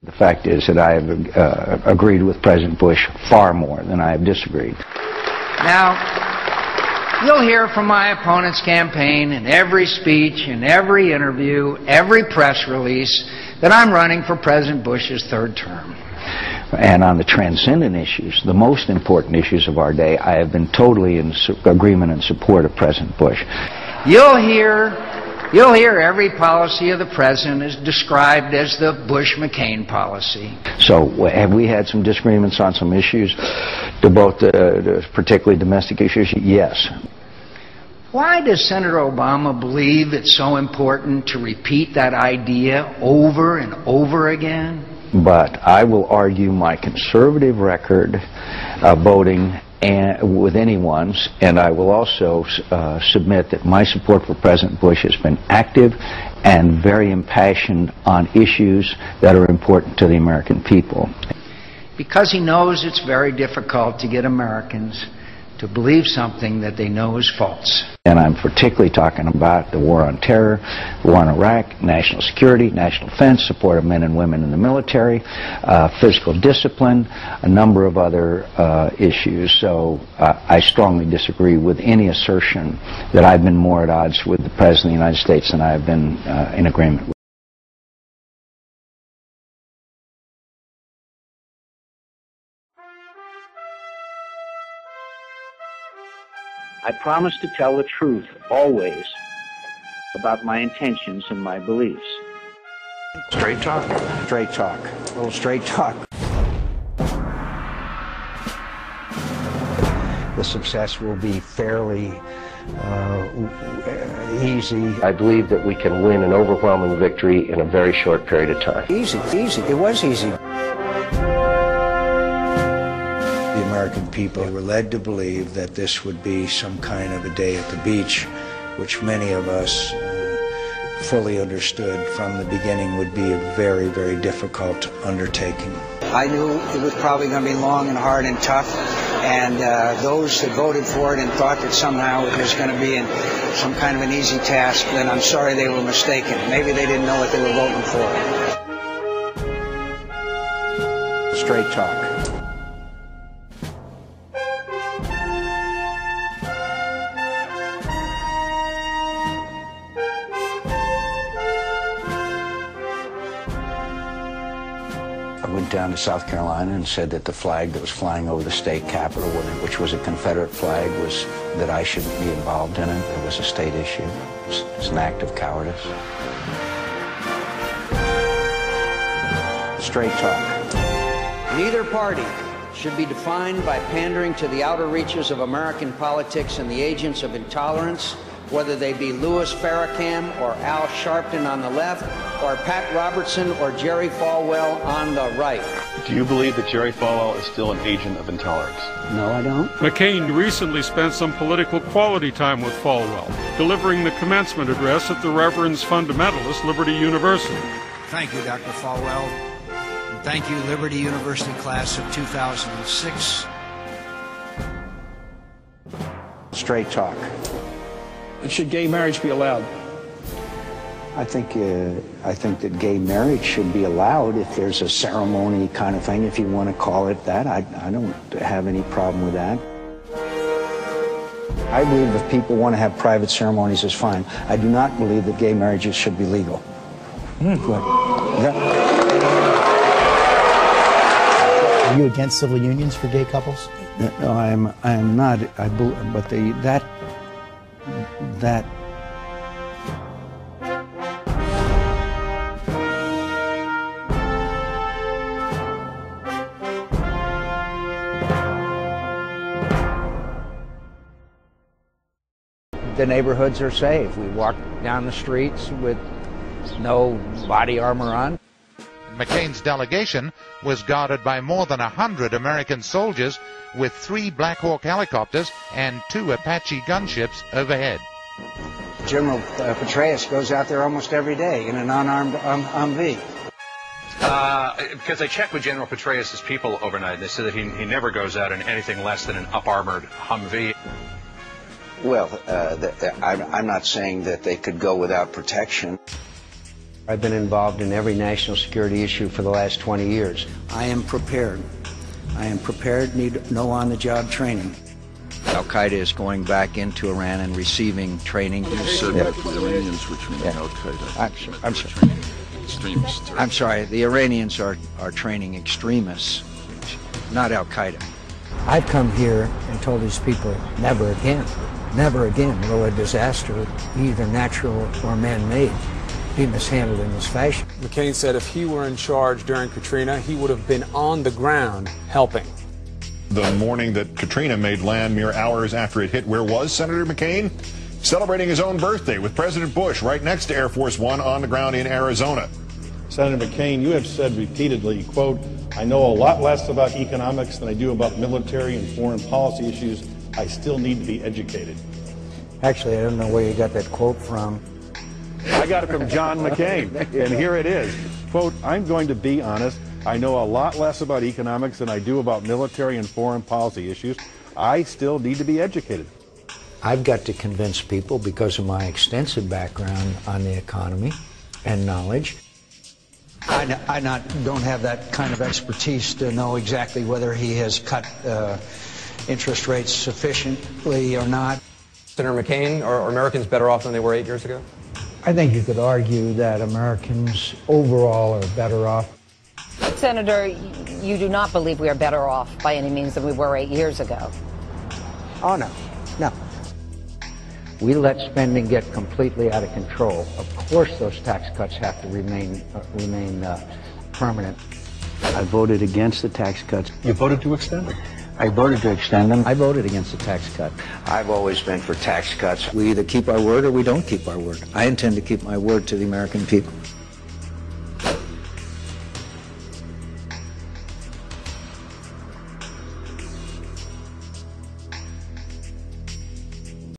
The fact is that I have agreed with President Bush far more than I have disagreed. Now, you'll hear from my opponent's campaign in every speech, in every interview, every press release that I'm running for President Bush's third term. And on the transcendent issues, the most important issues of our day, I have been totally in agreement and support of President Bush. You'll hear every policy of the president is described as the Bush-McCain policy. So have we had some disagreements on some issues, particularly domestic issues? Yes. Why does Senator Obama believe it's so important to repeat that idea over and over again? But I will argue my conservative record voting with anyone's, and I will also submit that my support for President Bush has been active and very impassioned on issues that are important to the American people. Because he knows it's very difficult to get Americans to believe something that they know is false. And I'm particularly talking about the war on terror, the war in Iraq, national security, national defense, support of men and women in the military, physical discipline, a number of other issues. So I strongly disagree with any assertion that I've been more at odds with the President of the United States than I've been in agreement with. I promise to tell the truth always about my intentions and my beliefs. Straight talk. Straight talk. A little straight talk. The success will be fairly easy. I believe that we can win an overwhelming victory in a very short period of time. Easy. It was easy. The American people were led to believe that this would be some kind of a day at the beach, which many of us fully understood from the beginning would be a very, very difficult undertaking. I knew it was probably going to be long and hard and tough, and those that voted for it and thought that somehow it was going to be some kind of an easy task, then I'm sorry they were mistaken. Maybe they didn't know what they were voting for. Straight talk. I went down to South Carolina and said that the flag that was flying over the state capitol, which was a Confederate flag, that I shouldn't be involved in it. It was a state issue. It was an act of cowardice. Straight talk. Neither party should be defined by pandering to the outer reaches of American politics and the agents of intolerance, whether they be Louis Farrakhan or Al Sharpton on the left, or Pat Robertson or Jerry Falwell on the right. Do you believe that Jerry Falwell is still an agent of intolerance? No, I don't. McCain recently spent some political quality time with Falwell, delivering the commencement address at the Reverend's Fundamentalist Liberty University. Thank you, Dr. Falwell. And thank you, Liberty University class of 2006. Straight talk. Should gay marriage be allowed? I think that gay marriage should be allowed if there's a ceremony kind of thing, if you want to call it that. I don't have any problem with that. I believe if people want to have private ceremonies, it's fine. I do not believe that gay marriages should be legal. Are you against civil unions for gay couples? No, I am not. But that The neighborhoods are safe. We walk down the streets with no body armor on. McCain's delegation was guarded by more than 100 American soldiers with 3 Black Hawk helicopters and 2 Apache gunships overhead. General Petraeus goes out there almost every day in an unarmed Humvee. Because I checked with General Petraeus' people overnight. They said that he never goes out in anything less than an up-armored Humvee. Well, I'm not saying that they could go without protection. I've been involved in every national security issue for the last 20 years. I am prepared. I am prepared, need no on-the-job training. Al-Qaeda is going back into Iran and receiving training. You said that the Iranians were training Al-Qaeda. I'm sorry. Extremists. I'm sorry, the Iranians are training extremists, not Al-Qaeda. I've come here and told these people, never again will a disaster, either natural or man-made, be mishandled in this fashion. McCain said if he were in charge during Katrina, he would have been on the ground helping. The morning that Katrina made land, mere hours after it hit, where was Senator McCain? Celebrating his own birthday with President Bush right next to Air Force One on the ground in Arizona. Senator McCain, you have said repeatedly, quote, I know a lot less about economics than I do about military and foreign policy issues. I still need to be educated. Actually, I don't know where you got that quote from. I got it from John McCain, and here it is. Quote, I'm going to be honest. I know a lot less about economics than I do about military and foreign policy issues. I still need to be educated. I've got to convince people, because of my extensive background on the economy and knowledge. I don't have that kind of expertise to know exactly whether he has cut interest rates sufficiently or not. Senator McCain, are Americans better off than they were 8 years ago? I think you could argue that Americans overall are better off. Senator, you do not believe we are better off by any means than we were 8 years ago. Oh, no. No. We let spending get completely out of control. Of course those tax cuts have to remain permanent. I voted against the tax cuts. You voted to extend them? I voted to extend them. I voted against the tax cut. I've always been for tax cuts. We either keep our word or we don't keep our word. I intend to keep my word to the American people.